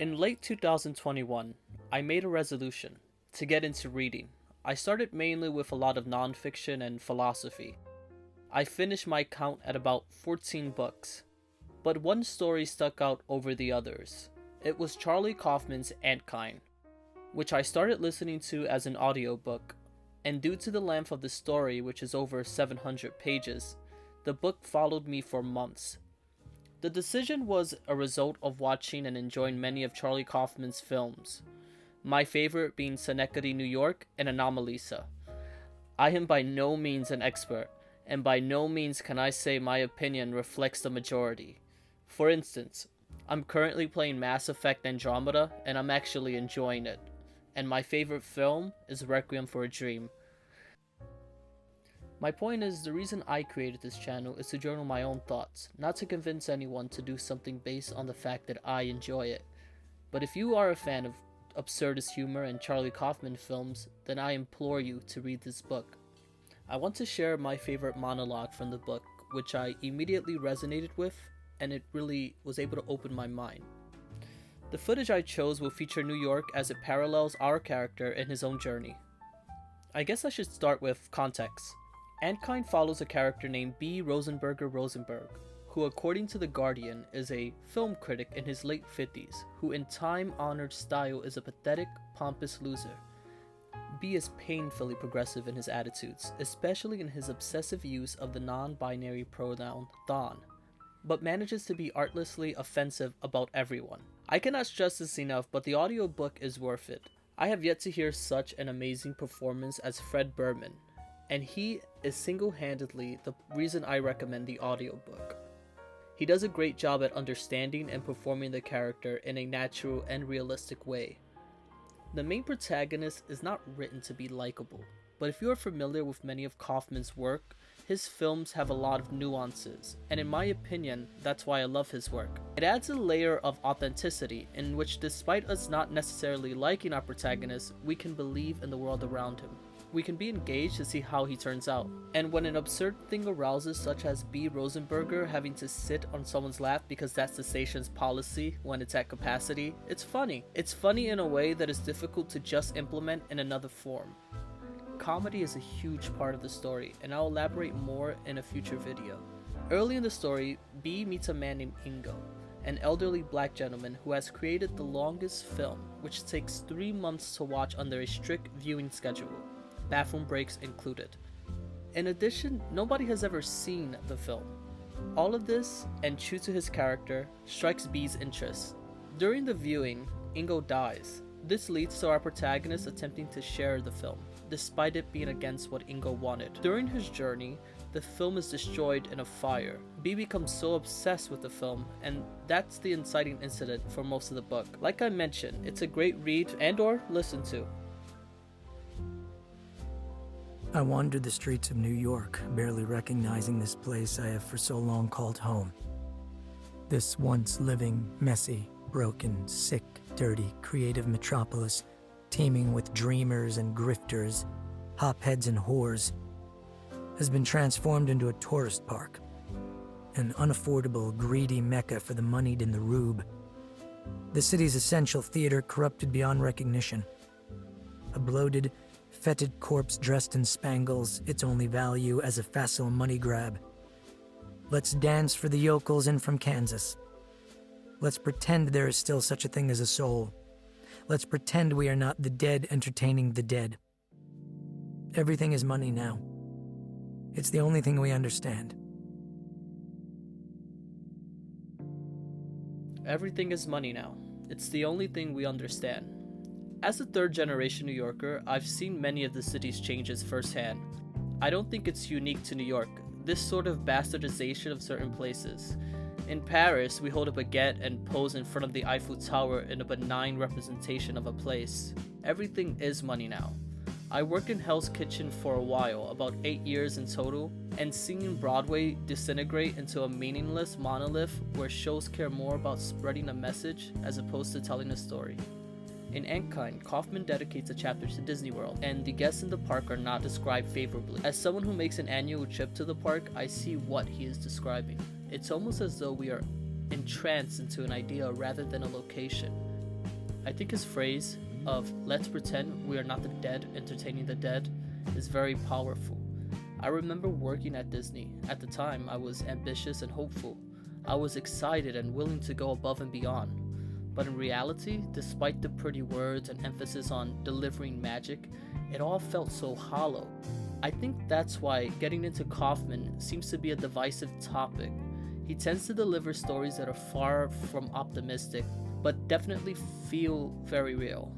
In late 2021, I made a resolution to get into reading. I started mainly with a lot of nonfiction and philosophy. I finished my count at about 14 books, but one story stuck out over the others. It was Charlie Kaufman's Antkind, which I started listening to as an audiobook, and due to the length of the story, which is over 700 pages, the book followed me for months. The decision was a result of watching and enjoying many of Charlie Kaufman's films, my favorite being Synecdoche, New York, and Anomalisa. I am by no means an expert, and by no means can I say my opinion reflects the majority. For instance, I'm currently playing Mass Effect Andromeda, and I'm actually enjoying it, and my favorite film is Requiem for a Dream. My point is, the reason I created this channel is to journal my own thoughts, not to convince anyone to do something based on the fact that I enjoy it. But if you are a fan of absurdist humor and Charlie Kaufman films, then I implore you to read this book. I want to share my favorite monologue from the book, which I immediately resonated with, and it really was able to open my mind. The footage I chose will feature New York as it parallels our character in his own journey. I guess I should start with context. Antkind follows a character named B. Rosenberg, who according to The Guardian is a film critic in his late 50s, who in time-honored style is a pathetic, pompous loser. B is painfully progressive in his attitudes, especially in his obsessive use of the non-binary pronoun thon, but manages to be artlessly offensive about everyone. I cannot stress this enough, but the audiobook is worth it. I have yet to hear such an amazing performance as Fred Berman, and he is single-handedly the reason I recommend the audiobook. He does a great job at understanding and performing the character in a natural and realistic way. The main protagonist is not written to be likable, but if you are familiar with many of Kaufman's work, his films have a lot of nuances, and in my opinion, that's why I love his work. It adds a layer of authenticity in which, despite us not necessarily liking our protagonist, we can believe in the world around him. We can be engaged to see how he turns out. And when an absurd thing arouses, such as B. Rosenberger having to sit on someone's lap because that's the station's policy when it's at capacity, it's funny. It's funny in a way that is difficult to just implement in another form. Comedy is a huge part of the story, and I'll elaborate more in a future video. Early in the story, B meets a man named Ingo, an elderly black gentleman who has created the longest film, which takes 3 months to watch under a strict viewing schedule, bathroom breaks included. In addition, nobody has ever seen the film. All of this, and true to his character, strikes B's interest. During the viewing, Ingo dies. This leads to our protagonist attempting to share the film, despite it being against what Ingo wanted. During his journey, the film is destroyed in a fire. B becomes so obsessed with the film, and that's the inciting incident for most of the book. Like I mentioned, it's a great read and or listen to. I wandered the streets of New York, barely recognizing this place I have for so long called home. This once living, messy, broken, sick, dirty, creative metropolis, teeming with dreamers and grifters, hopheads and whores, has been transformed into a tourist park, an unaffordable, greedy mecca for the moneyed and the rube. The city's essential theater corrupted beyond recognition. A bloated, fetid corpse dressed in spangles, its only value as a facile money grab. Let's dance for the yokels in from Kansas. Let's pretend there is still such a thing as a soul. Let's pretend we are not the dead entertaining the dead. Everything is money now. It's the only thing we understand. Everything is money now. It's the only thing we understand. As a third-generation New Yorker, I've seen many of the city's changes firsthand. I don't think it's unique to New York, this sort of bastardization of certain places. In Paris, we hold a baguette and pose in front of the Eiffel Tower in a benign representation of a place. Everything is money now. I worked in Hell's Kitchen for a while, about 8 years in total, and seeing Broadway disintegrate into a meaningless monolith where shows care more about spreading a message as opposed to telling a story. In Antkind, Kaufman dedicates a chapter to Disney World, and the guests in the park are not described favorably. As someone who makes an annual trip to the park, I see what he is describing. It's almost as though we are entranced into an idea rather than a location. I think his phrase of "let's pretend we are not the dead entertaining the dead" is very powerful. I remember working at Disney. At the time, I was ambitious and hopeful. I was excited and willing to go above and beyond. But in reality, despite the pretty words and emphasis on delivering magic, it all felt so hollow. I think that's why getting into Kaufman seems to be a divisive topic. He tends to deliver stories that are far from optimistic, but definitely feel very real.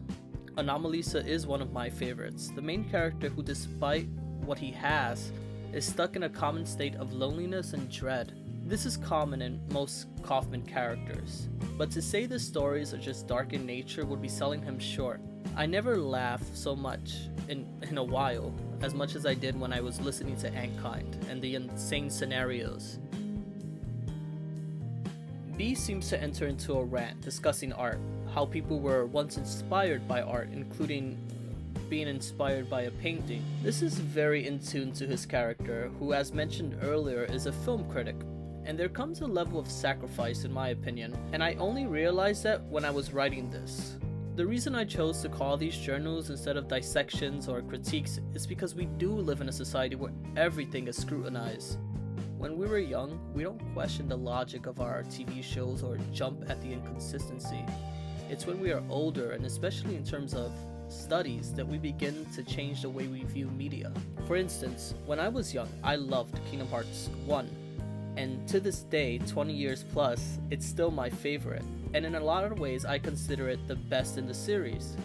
Anomalisa is one of my favorites. The main character who, despite what he has, is stuck in a common state of loneliness and dread. This is common in most Kaufman characters, but to say the stories are just dark in nature would be selling him short. I never laughed so much in a while as much as I did when I was listening to Antkind and the insane scenarios. B seems to enter into a rant discussing art, how people were once inspired by art, including being inspired by a painting. This is very in tune to his character, who, as mentioned earlier, is a film critic. And there comes a level of sacrifice, in my opinion, and I only realized that when I was writing this. The reason I chose to call these journals instead of dissections or critiques is because we do live in a society where everything is scrutinized. When we were young, we don't question the logic of our TV shows or jump at the inconsistency. It's when we are older, and especially in terms of studies, that we begin to change the way we view media. For instance, when I was young, I loved Kingdom Hearts 1. And to this day, 20 years plus, it's still my favorite. And in a lot of ways, I consider it the best in the series.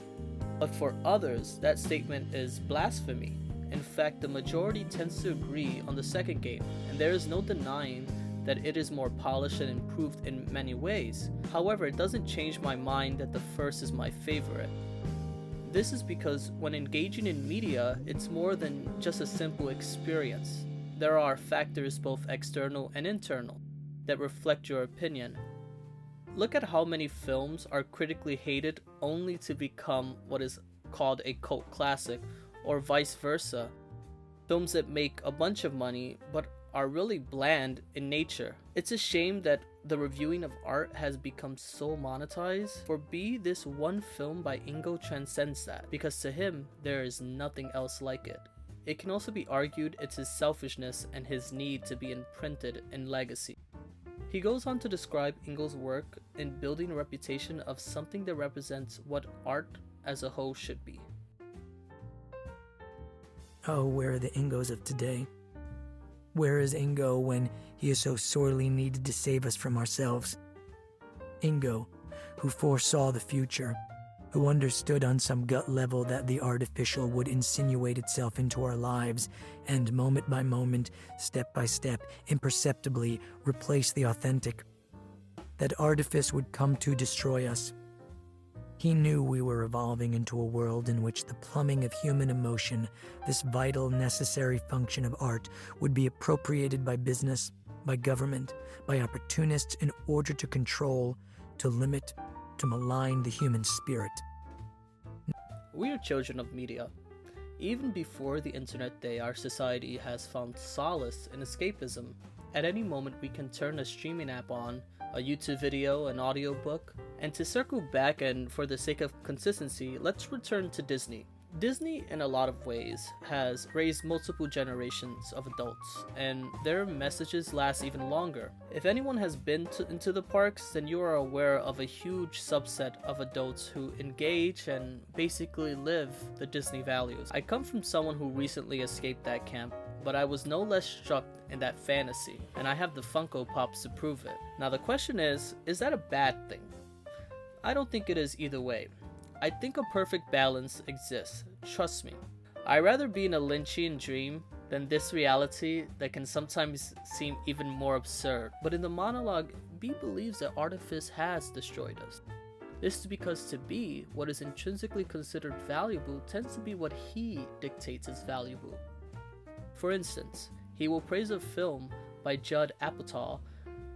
But for others, that statement is blasphemy. In fact, the majority tends to agree on the second game, and there is no denying that it is more polished and improved in many ways. However, it doesn't change my mind that the first is my favorite. This is because when engaging in media, it's more than just a simple experience. There are factors both external and internal that reflect your opinion. Look at how many films are critically hated only to become what is called a cult classic, or vice versa. Films that make a bunch of money but are really bland in nature. It's a shame that the reviewing of art has become so monetized. For B, this one film by Ingo transcends that, because to him, there is nothing else like it. It can also be argued it's his selfishness and his need to be imprinted in legacy. He goes on to describe Ingo's work in building a reputation of something that represents what art as a whole should be. Oh, where are the Ingos of today? Where is Ingo when he is so sorely needed to save us from ourselves? Ingo, who foresaw the future, who understood on some gut level that the artificial would insinuate itself into our lives and moment by moment, step by step, imperceptibly replace the authentic. That artifice would come to destroy us. He knew we were evolving into a world in which the plumbing of human emotion, this vital, necessary function of art, would be appropriated by business, by government, by opportunists in order to control, to limit, to malign the human spirit. We are children of media. Even before the internet day, our society has found solace in escapism. At any moment, we can turn a streaming app on, a YouTube video, an audiobook. And to circle back, and for the sake of consistency, let's return to Disney. Disney, in a lot of ways, has raised multiple generations of adults, and their messages last even longer. If anyone has been into the parks, then you are aware of a huge subset of adults who engage and basically live the Disney values. I come from someone who recently escaped that camp, but I was no less struck in that fantasy, and I have the Funko Pops to prove it. Now the question is that a bad thing? I don't think it is either way. I think a perfect balance exists, trust me. I'd rather be in a Lynchian dream than this reality that can sometimes seem even more absurd. But in the monologue, B believes that artifice has destroyed us. This is because to B, what is intrinsically considered valuable tends to be what he dictates as valuable. For instance, he will praise a film by Judd Apatow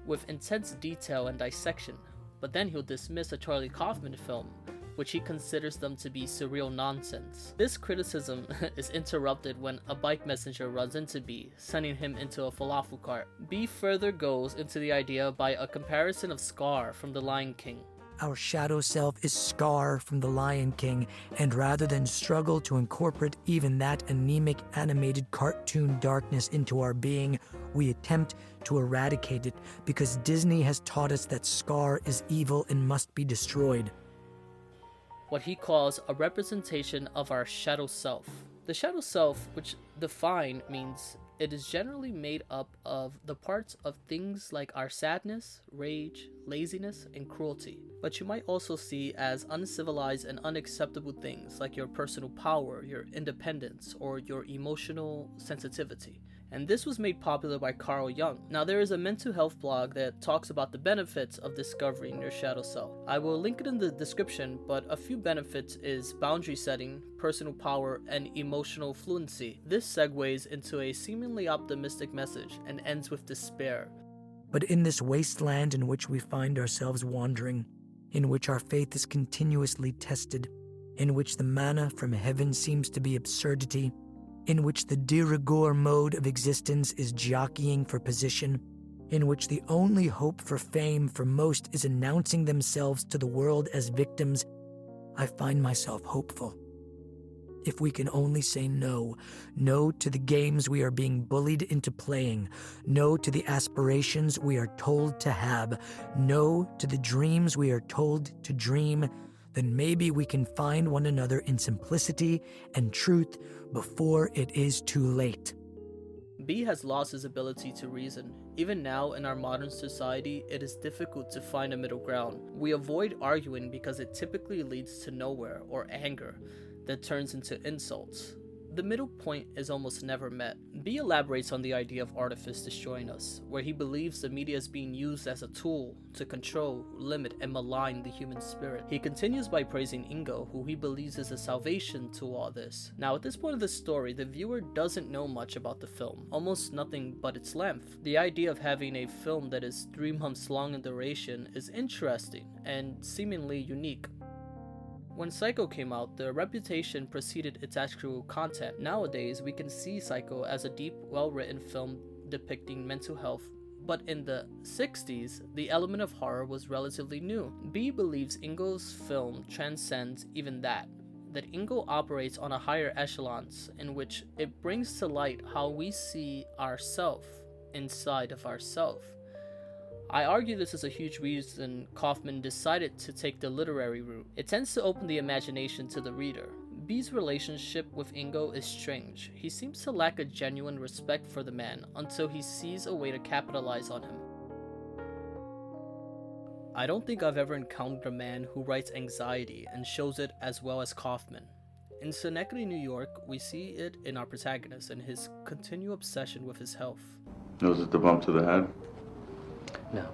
with intense detail and dissection, but then he'll dismiss a Charlie Kaufman film, which he considers them to be surreal nonsense. This criticism is interrupted when a bike messenger runs into B, sending him into a falafel cart. B further goes into the idea by a comparison of Scar from The Lion King. Our shadow self is Scar from The Lion King, and rather than struggle to incorporate even that anemic animated cartoon darkness into our being, we attempt to eradicate it because Disney has taught us that Scar is evil and must be destroyed. What he calls a representation of our shadow self. The shadow self, which define means it is generally made up of the parts of things like our sadness, rage, laziness, and cruelty, but you might also see as uncivilized and unacceptable things like your personal power, your independence, or your emotional sensitivity. And this was made popular by Carl Jung. Now, there is a mental health blog that talks about the benefits of discovering your shadow self. I will link it in the description, but a few benefits is boundary setting, personal power, and emotional fluency. This segues into a seemingly optimistic message and ends with despair. But in this wasteland in which we find ourselves wandering, in which our faith is continuously tested, in which the manna from heaven seems to be absurdity, in which the de rigueur mode of existence is jockeying for position, in which the only hope for fame for most is announcing themselves to the world as victims, I find myself hopeful. If we can only say no, no to the games we are being bullied into playing, no to the aspirations we are told to have, no to the dreams we are told to dream, then maybe we can find one another in simplicity and truth before it is too late. B has lost his ability to reason. Even now, in our modern society, it is difficult to find a middle ground. We avoid arguing because it typically leads to nowhere, or anger that turns into insults. The middle point is almost never met. B elaborates on the idea of artifice destroying us, where he believes the media is being used as a tool to control, limit, and malign the human spirit. He continues by praising Ingo, who he believes is a salvation to all this. Now, at this point of the story, the viewer doesn't know much about the film, almost nothing but its length. The idea of having a film that is 3 months long in duration is interesting and seemingly unique. When Psycho came out, the reputation preceded its actual content. Nowadays, we can see Psycho as a deep, well-written film depicting mental health, but in the 60s, the element of horror was relatively new. B believes Ingo's film transcends even that Ingo operates on a higher echelons in which it brings to light how we see ourself inside of ourself. I argue this is a huge reason Kaufman decided to take the literary route. It tends to open the imagination to the reader. B's relationship with Ingo is strange. He seems to lack a genuine respect for the man until he sees a way to capitalize on him. I don't think I've ever encountered a man who writes anxiety and shows it as well as Kaufman. In Schenectady, New York, we see it in our protagonist and his continued obsession with his health. Was it the bump to the head? No.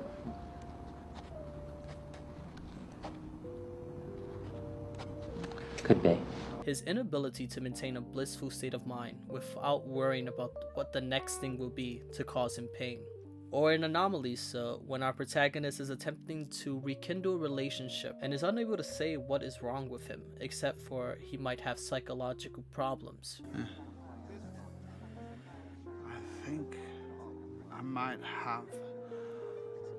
Could be. His inability to maintain a blissful state of mind without worrying about what the next thing will be to cause him pain. Or in Anomalies, when our protagonist is attempting to rekindle a relationship and is unable to say what is wrong with him, except for he might have psychological problems. I think I might have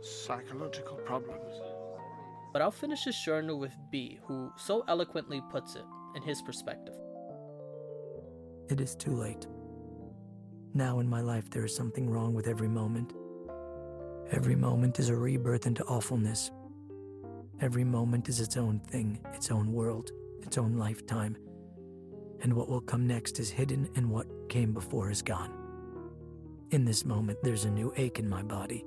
psychological problems. But I'll finish this journal with B, who so eloquently puts it in his perspective. It is too late. Now in my life there is something wrong with every moment. Every moment is a rebirth into awfulness. Every moment is its own thing, its own world, its own lifetime. And what will come next is hidden, and what came before is gone. In this moment there's a new ache in my body,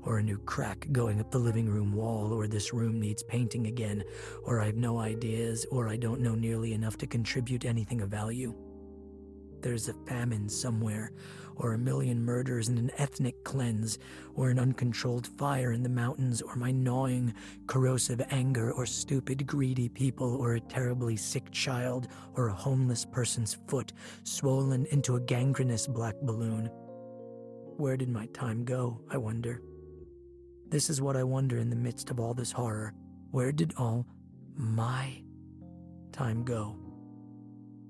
or a new crack going up the living room wall, or this room needs painting again, or I have no ideas, or I don't know nearly enough to contribute anything of value. There's a famine somewhere, or a million murders and an ethnic cleanse, or an uncontrolled fire in the mountains, or my gnawing, corrosive anger, or stupid, greedy people, or a terribly sick child, or a homeless person's foot swollen into a gangrenous black balloon. Where did my time go, I wonder? This is what I wonder in the midst of all this horror. Where did all my time go?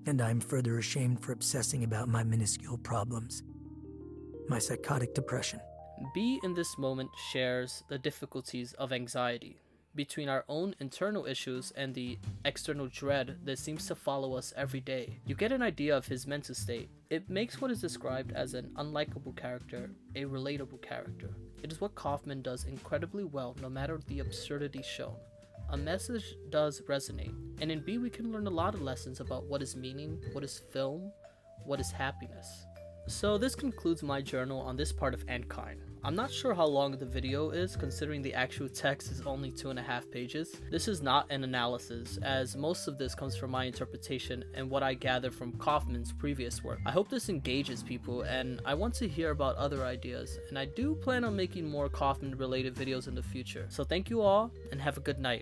And I'm further ashamed for obsessing about my minuscule problems. My psychotic depression. B in this moment shares the difficulties of anxiety. between our own internal issues and the external dread that seems to follow us every day. You get an idea of his mental state. It makes what is described as an unlikable character a relatable character. It is what Kaufman does incredibly well no matter the absurdity shown. A message does resonate, and in B we can learn a lot of lessons about what is meaning, what is film, what is happiness. So this concludes my journal on this part of Antkind. I'm not sure how long the video is, considering the actual text is only 2.5 pages. This is not an analysis, as most of this comes from my interpretation and what I gather from Kaufman's previous work. I hope this engages people, and I want to hear about other ideas, and I do plan on making more Kaufman related videos in the future. So thank you all, and have a good night.